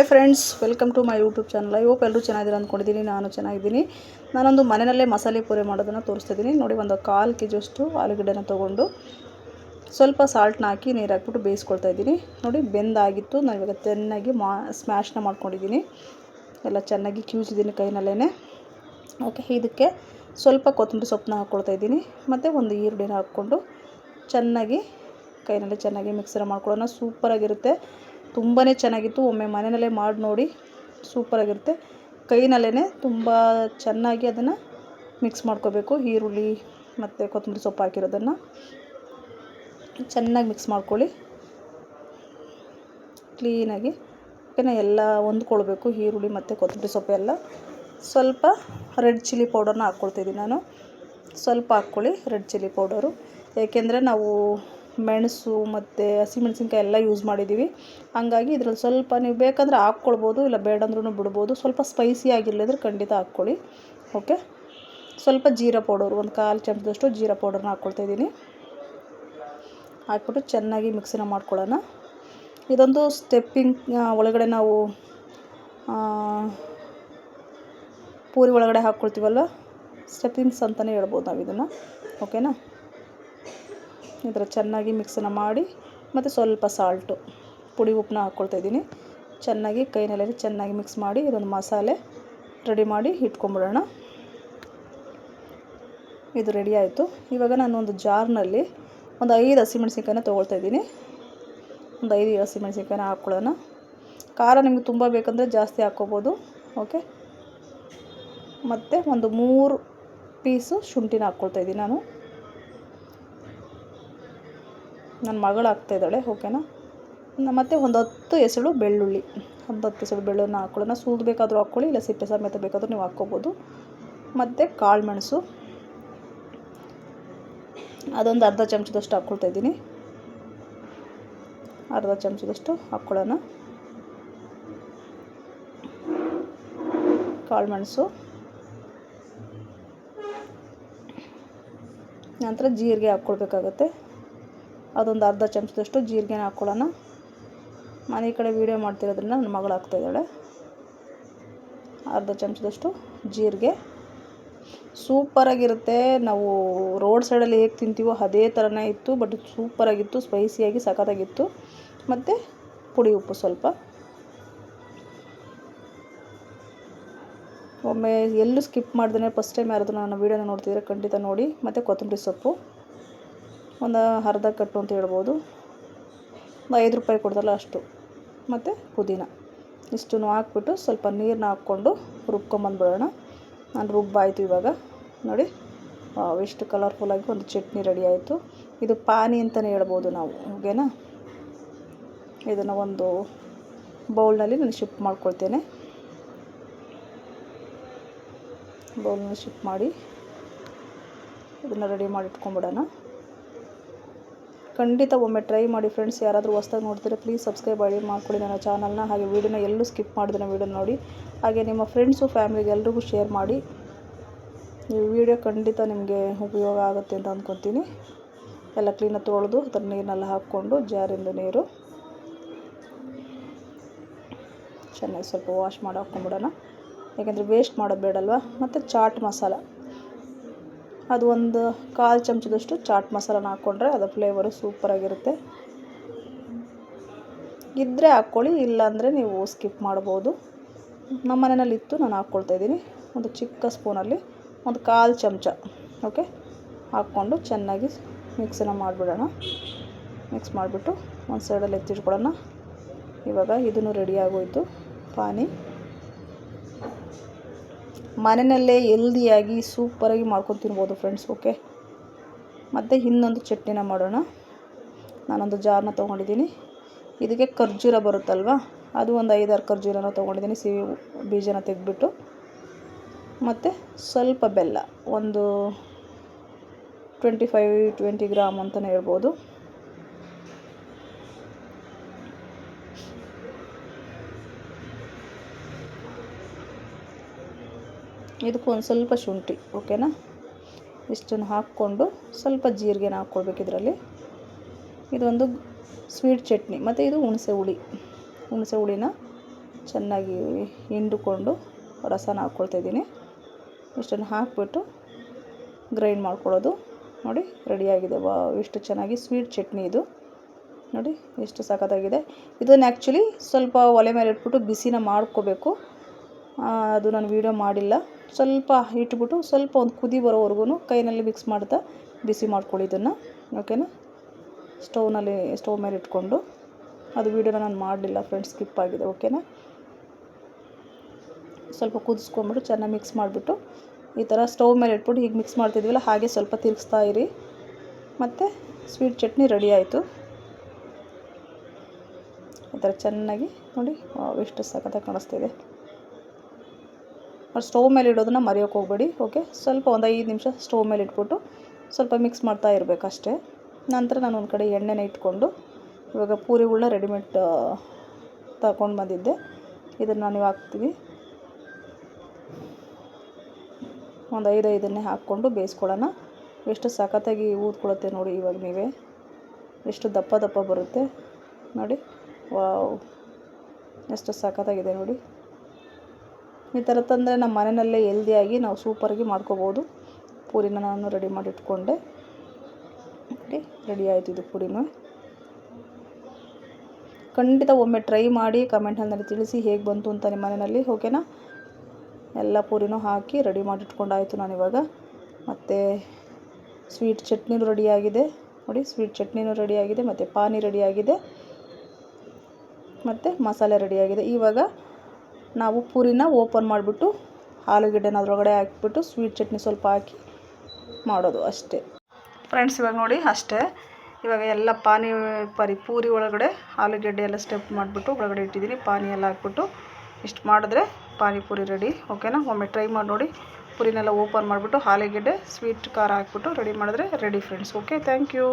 Hi friends, welcome to my YouTube channel. I hope ಎಲ್ಲರೂ ಚೆನ್ನಾಗಿದ್ದೀರ ಅಂದ್ಕೊಂಡಿದ್ದೀನಿ. ನಾನು ಚೆನ್ನಾಗಿದ್ದೀನಿ. ನಾನೊಂದು ಮನೆಯಲ್ಲೇ ಮಸಾಲೆ ಪೂರಿ ಮಾಡೋದನ್ನು ತೋರಿಸ್ತಿದ್ದೀನಿ. ನೋಡಿ, ಒಂದು 1/4 kg ಅಷ್ಟು ಆಲೂಗಡ್ಡೆನ ತೊಗೊಂಡು ಸ್ವಲ್ಪ ಸಾಲ್ಟ್ನ ಹಾಕಿ ನೀರು ಹಾಕ್ಬಿಟ್ಟು ಬೇಯಿಸ್ಕೊಳ್ತಾ ಇದ್ದೀನಿ. ನೋಡಿ, ಬೆಂದಾಗಿತ್ತು. ನಾನು ಇವಾಗ ಚೆನ್ನಾಗಿ ಸ್ಮ್ಯಾಶ್ನ ಮಾಡ್ಕೊಂಡಿದ್ದೀನಿ. ಎಲ್ಲ ಚೆನ್ನಾಗಿ ಕಿವುಚಿದ್ದೀನಿ ಕೈನಲ್ಲೇ. ಓಕೆ, ಇದಕ್ಕೆ ಸ್ವಲ್ಪ ಕೊತ್ತಂಬರಿ ಸೊಪ್ಪನ್ನ ಹಾಕ್ಕೊಳ್ತಾ ಇದ್ದೀನಿ. ಮತ್ತು ಒಂದು ಈರುಳ್ಳಿನ ಹಾಕ್ಕೊಂಡು ಚೆನ್ನಾಗಿ ಕೈನಲ್ಲೇ ಚೆನ್ನಾಗಿ ಮಿಕ್ಸರ್ ಮಾಡ್ಕೊಳ್ಳೋಣ. ಸೂಪರಾಗಿರುತ್ತೆ, ತುಂಬಾ ಚೆನ್ನಾಗಿತ್ತು. ಒಮ್ಮೆ ಮನೆಯಲ್ಲೇ ಮಾಡಿ ನೋಡಿ, ಸೂಪರಾಗಿರುತ್ತೆ. ಕೈನಲ್ಲೇ ತುಂಬ ಚೆನ್ನಾಗಿ ಅದನ್ನು ಮಿಕ್ಸ್ ಮಾಡ್ಕೋಬೇಕು. ಈರುಳ್ಳಿ ಮತ್ತು ಕೊತ್ತಂಬರಿ ಸೊಪ್ಪು ಹಾಕಿರೋದನ್ನು ಚೆನ್ನಾಗಿ ಮಿಕ್ಸ್ ಮಾಡ್ಕೊಳ್ಳಿ ಕ್ಲೀನಾಗಿ. ಓಕೆನಾ, ಎಲ್ಲ ಹೊಂದ್ಕೊಳ್ಬೇಕು, ಈರುಳ್ಳಿ ಮತ್ತು ಕೊತ್ತಂಬರಿ ಸೊಪ್ಪು ಎಲ್ಲ. ಸ್ವಲ್ಪ ರೆಡ್ ಚಿಲ್ಲಿ ಪೌಡರ್ನ ಹಾಕ್ಕೊಳ್ತಿದ್ದೀನಿ ನಾನು. ಸ್ವಲ್ಪ ಹಾಕ್ಕೊಳ್ಳಿ ರೆಡ್ ಚಿಲ್ಲಿ ಪೌಡರು, ಏಕೆಂದರೆ ನಾವು ಮೆಣಸು ಮತ್ತು ಹಸಿಮೆಣಸಿನ್ಕಾಯಿ ಎಲ್ಲ ಯೂಸ್ ಮಾಡಿದ್ದೀವಿ. ಹಾಗಾಗಿ ಇದರಲ್ಲಿ ಸ್ವಲ್ಪ ನೀವು ಬೇಕಂದರೆ ಹಾಕ್ಕೊಳ್ಬೋದು, ಇಲ್ಲ ಬೇಡ ಅಂದ್ರೂ ಬಿಡ್ಬೋದು. ಸ್ವಲ್ಪ ಸ್ಪೈಸಿ ಆಗಿರಲಿದ್ರೆ ಖಂಡಿತ ಹಾಕ್ಕೊಳ್ಳಿ. ಓಕೆ, ಸ್ವಲ್ಪ ಜೀರಾ ಪೌಡರು, ಒಂದು 1/4 ಚಮಚದಷ್ಟು ಜೀರಾ ಪೌಡರ್ನ ಹಾಕ್ಕೊಳ್ತಾಯಿದ್ದೀನಿ. ಹಾಕ್ಬಿಟ್ಟು ಚೆನ್ನಾಗಿ ಮಿಕ್ಸಿನ ಮಾಡ್ಕೊಳ್ಳೋಣ. ಇದೊಂದು ಸ್ಟೆಪ್ಪಿಂಗ್ ಒಳಗಡೆ ನಾವು ಪೂರಿ ಒಳಗಡೆ ಹಾಕ್ಕೊಳ್ತೀವಲ್ವ, ಸ್ಟೆಪ್ಪಿಂಗ್ಸ್ ಅಂತಲೇ ಹೇಳ್ಬೋದು ನಾವು ಇದನ್ನು. ಓಕೆನಾ, ಈ ಥರ ಚೆನ್ನಾಗಿ ಮಿಕ್ಸನ್ನ ಮಾಡಿ ಮತ್ತು ಸ್ವಲ್ಪ ಸಾಲ್ಟು, ಪುಡಿ ಉಪ್ಪನ್ನ ಹಾಕ್ಕೊಳ್ತಾಯಿದ್ದೀನಿ. ಚೆನ್ನಾಗಿ ಕೈನಲ್ಲೇ ಚೆನ್ನಾಗಿ ಮಿಕ್ಸ್ ಮಾಡಿ ಇದೊಂದು ಮಸಾಲೆ ರೆಡಿ ಮಾಡಿ ಇಟ್ಕೊಂಬಿಡೋಣ. ಇದು ರೆಡಿ ಆಯಿತು. ಇವಾಗ ನಾನು ಒಂದು ಜಾರ್ನಲ್ಲಿ ಒಂದು 5 ಹಸಿಮೆಣಸಿನ್ಕಾಯಿನ ತೊಗೊಳ್ತಾಯಿದ್ದೀನಿ. ಒಂದು 5 ಹಸಿಮೆಣಸಿನ್ಕಾಯಿನ ಹಾಕ್ಕೊಳ್ಳೋಣ. ಖಾರ ನಿಮಗೆ ತುಂಬ ಬೇಕಂದರೆ ಜಾಸ್ತಿ ಹಾಕ್ಕೋಬೋದು. ಓಕೆ, ಮತ್ತು ಒಂದು 3 ಪೀಸು ಶುಂಠಿನ ಹಾಕ್ಕೊಳ್ತಾಯಿದ್ದೀನಿ ನಾನು. ನನ್ನ ಮಗಳು ಹಾಕ್ತಾಯಿದ್ದಾಳೆ. ಓಕೆನಾ, ಮತ್ತು ಒಂದು 10 ಎಸಳು ಬೆಳ್ಳುಳ್ಳಿ, ಒಂದು 10 ಎಸಳು ಬೆಳ್ಳುಳ್ಳಿನ ಹಾಕ್ಕೊಳ್ಳೋಣ. ಸೂದು ಬೇಕಾದರೂ ಹಾಕ್ಕೊಳ್ಳಿ, ಇಲ್ಲ ಸಿಪ್ಪೆ ಸಮೇತ ಬೇಕಾದರೂ ನೀವು ಹಾಕ್ಕೋಬೋದು. ಮತ್ತು ಕಾಳು ಮೆಣಸು ಅದೊಂದು ಅರ್ಧ ಚಮಚದಷ್ಟು ಹಾಕ್ಕೊಳ್ತಾಯಿದ್ದೀನಿ. ಅರ್ಧ ಚಮಚದಷ್ಟು ಹಾಕ್ಕೊಳ್ಳೋಣ ಕಾಳು ಮೆಣಸು. ನಂತರ ಜೀರಿಗೆ ಹಾಕ್ಕೊಳ್ಬೇಕಾಗತ್ತೆ. ಅದೊಂದು ಅರ್ಧ ಚಮಚದಷ್ಟು ಜೀರಿಗೆನ ಹಾಕ್ಕೊಳ್ಳೋಣ. ನಾನು ಈ ಕಡೆ ವೀಡಿಯೋ ಮಾಡ್ತಿರೋದ್ರಿಂದ ನನ್ನ ಮಗಳು ಹಾಕ್ತಾಯಿದ್ದಾಳೆ. ಅರ್ಧ ಚಮಚದಷ್ಟು ಜೀರಿಗೆ. ಸೂಪರಾಗಿರುತ್ತೆ. ನಾವು ರೋಡ್ ಸೈಡಲ್ಲಿ ಹೇಗೆ ತಿಂತೀವೋ ಅದೇ ಥರನೇ ಇತ್ತು, ಬಟ್ ಸೂಪರಾಗಿತ್ತು, ಸ್ಪೈಸಿಯಾಗಿ ಸಖತ್ತಾಗಿತ್ತು. ಮತ್ತು ಪುಡಿ ಉಪ್ಪು ಸ್ವಲ್ಪ. ಒಮ್ಮೆ ಎಲ್ಲೂ ಸ್ಕಿಪ್ ಮಾಡ್ದೇ ಫಸ್ಟ್ ಟೈಮ್ ಯಾರಾದರೂ ನನ್ನ ವೀಡಿಯೋನ ನೋಡ್ತಿದ್ರೆ ಖಂಡಿತ ನೋಡಿ. ಮತ್ತು ಕೊತ್ತಂಬರಿ ಸೊಪ್ಪು ಒಂದು ಅರ್ಧ ಕಟ್ಟು ಅಂತ ಹೇಳ್ಬೋದು, ಒಂದು 5 ರೂಪಾಯಿ ಕೊಡ್ತಲ್ಲ ಅಷ್ಟು. ಮತ್ತು ಪುದೀನ ಇಷ್ಟನ್ನು ಹಾಕ್ಬಿಟ್ಟು ಸ್ವಲ್ಪ ನೀರನ್ನ ಹಾಕ್ಕೊಂಡು ರುಬ್ಕೊಂಬಂದ್ಬಿಡೋಣ. ನಾನು ರುಬ್ಬಾಯಿತು ಇವಾಗ. ನೋಡಿ, ಎಷ್ಟು ಕಲರ್ಫುಲ್ಲಾಗಿ ಒಂದು ಚಟ್ನಿ ರೆಡಿ ಆಯಿತು. ಇದು ಪಾನಿ ಅಂತಲೇ ಹೇಳ್ಬೋದು ನಾವು. ಓಕೆನಾ, ಇದನ್ನು ಒಂದು ಬೌಲ್ನಲ್ಲಿ ನಾನು ಶಿಫ್ಟ್ ಮಾಡ್ಕೊಳ್ತೇನೆ. ಬೌಲ್ನಲ್ಲಿ ಶಿಫ್ಟ್ ಮಾಡಿ ಇದನ್ನು ರೆಡಿ ಮಾಡಿ ಇಟ್ಕೊಂಬಿಡೋಣ. ಖಂಡಿತ ಒಮ್ಮೆ ಟ್ರೈ ಮಾಡಿ ಫ್ರೆಂಡ್ಸ್. ಯಾರಾದರೂ ಹೊಸ್ದಾಗಿ ನೋಡ್ತೀರಾ ಪ್ಲೀಸ್ ಸಬ್ಸ್ಕ್ರೈಬ್ ಮಾಡ್ಕೊಳ್ಳಿ ನನ್ನ ಚಾನಲ್ನ. ಹಾಗೆ ವೀಡಿಯೋನ ಎಲ್ಲೂ ಸ್ಕಿಪ್ ಮಾಡಿದ್ರೆ ವೀಡಿಯೋನ ನೋಡಿ. ಹಾಗೆ ನಿಮ್ಮ ಫ್ರೆಂಡ್ಸು ಫ್ಯಾಮಿಲಿಗೆ ಎಲ್ರಿಗೂ ಶೇರ್ ಮಾಡಿ. ಈ ವಿಡಿಯೋ ಖಂಡಿತ ನಿಮಗೆ ಉಪಯೋಗ ಆಗುತ್ತೆ ಅಂತ ಅಂದ್ಕೊತೀನಿ. ಎಲ್ಲ ಕ್ಲೀನಾಗಿ ತೊಳೆದು ಅದರ ನೀರನ್ನೆಲ್ಲ ಹಾಕ್ಕೊಂಡು ಜಾರಿಂದ ನೀರು ಚೆನ್ನಾಗಿ ಸ್ವಲ್ಪ ವಾಶ್ ಮಾಡಿ ಹಾಕ್ಕೊಂಬಿಡೋಣ, ಯಾಕೆಂದರೆ ವೇಸ್ಟ್ ಮಾಡೋದು ಬೇಡಲ್ವ. ಮತ್ತು ಚಾಟ್ ಮಸಾಲ, ಅದು ಒಂದು 1/4 ಚಮಚದಷ್ಟು ಚಾಟ್ ಮಸಾಲನ ಹಾಕ್ಕೊಂಡ್ರೆ ಅದು ಫ್ಲೇವರು ಸೂಪರಾಗಿರುತ್ತೆ. ಇದ್ದರೆ ಹಾಕ್ಕೊಳ್ಳಿ, ಇಲ್ಲಾಂದರೆ ನೀವು ಸ್ಕಿಪ್ ಮಾಡ್ಬೋದು. ನಮ್ಮ ಮನೆಯಲ್ಲಿ ಇತ್ತು, ನಾನು ಹಾಕ್ಕೊಳ್ತಾಯಿದ್ದೀನಿ. ಒಂದು ಚಿಕ್ಕ ಸ್ಪೂನಲ್ಲಿ ಒಂದು 1/4 ಚಮಚ ಓಕೆ ಹಾಕ್ಕೊಂಡು ಚೆನ್ನಾಗಿ ಮಿಕ್ಸನ್ನು ಮಾಡಿಬಿಡೋಣ. ಮಿಕ್ಸ್ ಮಾಡಿಬಿಟ್ಟು ಒಂದು ಸೈಡಲ್ಲಿ ಎತ್ತಿಟ್ಕೊಳ್ಳೋಣ. ಇವಾಗ ಇದನ್ನು ರೆಡಿ ಆಗೋಯಿತು ಪಾನಿ. ಮನೆಯಲ್ಲೇ ಹೆಲ್ದಿಯಾಗಿ ಸೂಪರಾಗಿ ಮಾಡ್ಕೊಂಡು ತಿನ್ಬೋದು ಫ್ರೆಂಡ್ಸ್. ಓಕೆ, ಮತ್ತು ಇನ್ನೊಂದು ಚಟ್ನಿನ ಮಾಡೋಣ. ನಾನೊಂದು ಜಾರನ್ನ ತೊಗೊಂಡಿದ್ದೀನಿ. ಇದಕ್ಕೆ ಖರ್ಜೂರ ಬರುತ್ತಲ್ವ, ಅದು ಒಂದು 5-6 ಖರ್ಜೂರನ ತೊಗೊಂಡಿದ್ದೀನಿ, ಸಿಹಿ ಬೀಜನ ತೆಗೆದ್ಬಿಟ್ಟು. ಮತ್ತು ಸ್ವಲ್ಪ ಬೆಲ್ಲ, ಒಂದು 25-20 ಗ್ರಾಮ್ ಅಂತಲೇ ಹೇಳ್ಬೋದು. ಇದಕ್ಕೂ ಒಂದು ಸ್ವಲ್ಪ ಶುಂಠಿ. ಓಕೆನಾ, ಇಷ್ಟನ್ನು ಹಾಕ್ಕೊಂಡು ಸ್ವಲ್ಪ ಜೀರಿಗೆನ ಹಾಕ್ಕೊಳ್ಬೇಕು ಇದರಲ್ಲಿ. ಇದೊಂದು ಸ್ವೀಟ್ ಚಟ್ನಿ. ಮತ್ತು ಇದು ಹುಣಸೆ ಹುಳಿ. ಹುಣಸೆ ಹುಳಿನ ಚೆನ್ನಾಗಿ ಹಿಂಡಿಕೊಂಡು ರಸನ ಹಾಕ್ಕೊಳ್ತಾಯಿದ್ದೀನಿ. ಇಷ್ಟನ್ನು ಹಾಕಿಬಿಟ್ಟು ಗ್ರೈಂಡ್ ಮಾಡ್ಕೊಳ್ಳೋದು. ನೋಡಿ ರೆಡಿಯಾಗಿದೆ. ಎಷ್ಟು ಚೆನ್ನಾಗಿ ಸ್ವೀಟ್ ಚಟ್ನಿ ಇದು. ನೋಡಿ ಎಷ್ಟು ಸಖತ್ತಾಗಿದೆ. ಇದನ್ನು ಆ್ಯಕ್ಚುಲಿ ಸ್ವಲ್ಪ ಒಲೆ ಮೇಲೆ ಇಟ್ಬಿಟ್ಟು ಬಿಸಿನ ಮಾಡ್ಕೋಬೇಕು. ಅದು ನಾನು ವೀಡಿಯೋ ಮಾಡಿಲ್ಲ. ಸ್ವಲ್ಪ ಇಟ್ಬಿಟ್ಟು ಸ್ವಲ್ಪ ಒಂದು ಕುದಿ ಬರೋವರೆಗೂ ಕೈನಲ್ಲಿ ಮಿಕ್ಸ್ ಮಾಡ್ತಾ ಬಿಸಿ ಮಾಡ್ಕೊಳ್ಳಿ ಇದನ್ನು. ಓಕೆನಾ. ಸ್ಟವ್ ಮೇಲೆ ಇಟ್ಕೊಂಡು ಅದು ವೀಡಿಯೋನ ನಾನು ಮಾಡಲಿಲ್ಲ ಫ್ರೆಂಡ್ಸ್, ಸ್ಕಿಪ್ ಆಗಿದೆ. ಓಕೆನಾ. ಸ್ವಲ್ಪ ಕುದಿಸ್ಕೊಂಬಿಟ್ಟು ಚೆನ್ನಾಗಿ ಮಿಕ್ಸ್ ಮಾಡಿಬಿಟ್ಟು ಈ ಥರ ಸ್ಟವ್ ಮೇಲೆ ಇಟ್ಬಿಟ್ಟು ಹೀಗೆ ಮಿಕ್ಸ್ ಮಾಡ್ತಿದ್ವಲ್ಲ ಹಾಗೆ ಸ್ವಲ್ಪ ತಿರುಗಿಸ್ತಾ ಇರಿ. ಮತ್ತು ಸ್ವೀಟ್ ಚಟ್ನಿ ರೆಡಿ ಆಯಿತು. ಈ ಥರ ಚೆನ್ನಾಗಿ ನೋಡಿ ಎಷ್ಟು ಸಖತ್ತಾಗಿ ಕಾಣಿಸ್ತಿದೆ. ಸ್ಟವ್ ಮೇಲೆ ಇಡೋದನ್ನ ಮರೆಯೋಕ್ಕೆ ಹೋಗಬೇಡಿ. ಓಕೆ. ಸ್ವಲ್ಪ ಒಂದು 5 ನಿಮಿಷ ಸ್ಟವ್ ಮೇಲೆ ಇಟ್ಬಿಟ್ಟು ಸ್ವಲ್ಪ ಮಿಕ್ಸ್ ಮಾಡ್ತಾ ಇರಬೇಕು ಅಷ್ಟೇ. ನಂತರ ನಾನು ಒಂದು ಕಡೆ ಎಣ್ಣೆನ ಇಟ್ಕೊಂಡು ಇವಾಗ ಪೂರಿಗಳನ್ನ ರೆಡಿಮೇಡ್ ತಗೊಂಡು ಬಂದಿದ್ದೆ. ಇದನ್ನು ನಾನು ಹಾಕ್ತೀವಿ. ಒಂದು 5 ಹಾಕ್ಕೊಂಡು ಬೇಯಿಸ್ಕೊಳ್ಳೋಣ. ಎಷ್ಟು ಸಖತ್ತಾಗಿ ಊದ್ಕೊಳ್ಳುತ್ತೆ ನೋಡಿ. ಇವಾಗ ನೀವೇ ಎಷ್ಟು ದಪ್ಪ ದಪ್ಪ ಬರುತ್ತೆ ನೋಡಿ. ವಾವ್, ಎಷ್ಟು ಸಖತ್ತಾಗಿದೆ ನೋಡಿ. ಈ ಥರ ತಂದರೆ ನಮ್ಮ ಮನೆಯಲ್ಲೇ ಹೆಲ್ದಿಯಾಗಿ ನಾವು ಸೂಪರಾಗಿ ಮಾಡ್ಕೋಬೋದು. ಪೂರಿನ ನಾನು ರೆಡಿ ಮಾಡಿ ಇಟ್ಕೊಂಡೆ. ನೋಡಿ ರೆಡಿ ಆಯಿತು ಇದು ಪೂರಿನೂ. ಖಂಡಿತ ಒಮ್ಮೆ ಟ್ರೈ ಮಾಡಿ ಕಮೆಂಟ್ನಲ್ಲಿ ತಿಳಿಸಿ ಹೇಗೆ ಬಂತು ಅಂತ ನಿಮ್ಮ ಮನೆಯಲ್ಲಿ. ಓಕೆನಾ. ಎಲ್ಲ ಪೂರಿನೂ ಹಾಕಿ ರೆಡಿ ಮಾಡಿ ಇಟ್ಕೊಂಡಾಯಿತು ನಾನಿವಾಗ. ಮತ್ತು ಸ್ವೀಟ್ ಚಟ್ನಿನೂ ರೆಡಿಯಾಗಿದೆ ನೋಡಿ. ಸ್ವೀಟ್ ಚಟ್ನಿನೂ ರೆಡಿಯಾಗಿದೆ, ಮತ್ತು ಪಾನಿ ರೆಡಿಯಾಗಿದೆ, ಮತ್ತು ಮಸಾಲೆ ರೆಡಿಯಾಗಿದೆ. ಇವಾಗ ನಾವು ಪೂರಿನ ಓಪನ್ ಮಾಡಿಬಿಟ್ಟು ಆಲೂಗಡ್ಡೆನ ಅದರೊಳಗಡೆ ಹಾಕಿಬಿಟ್ಟು ಸ್ವೀಟ್ ಚಟ್ನಿ ಸ್ವಲ್ಪ ಹಾಕಿ ಮಾಡೋದು ಅಷ್ಟೇ ಫ್ರೆಂಡ್ಸ್. ಇವಾಗ ನೋಡಿ ಅಷ್ಟೇ. ಇವಾಗ ಎಲ್ಲ ಪೂರಿ ಒಳಗಡೆ ಆಲೂಗಡ್ಡೆ ಎಲ್ಲ ಸ್ಟೆಪ್ ಮಾಡಿಬಿಟ್ಟು ಒಳಗಡೆ ಇಟ್ಟಿದ್ದೀನಿ. ಪಾನಿ ಎಲ್ಲ ಹಾಕ್ಬಿಟ್ಟು ಇಷ್ಟು ಮಾಡಿದ್ರೆ ಪಾನಿಪುರಿ ರೆಡಿ. ಓಕೆನಾ. ಒಮ್ಮೆ ಟ್ರೈ ಮಾಡಿ ನೋಡಿ. ಪೂರಿನೆಲ್ಲ ಓಪನ್ ಮಾಡಿಬಿಟ್ಟು ಆಲೂಗಡ್ಡೆ ಸ್ವೀಟ್ ಖಾರ ಹಾಕ್ಬಿಟ್ಟು ರೆಡಿ ಮಾಡಿದ್ರೆ ready friends. Okay. Thank you.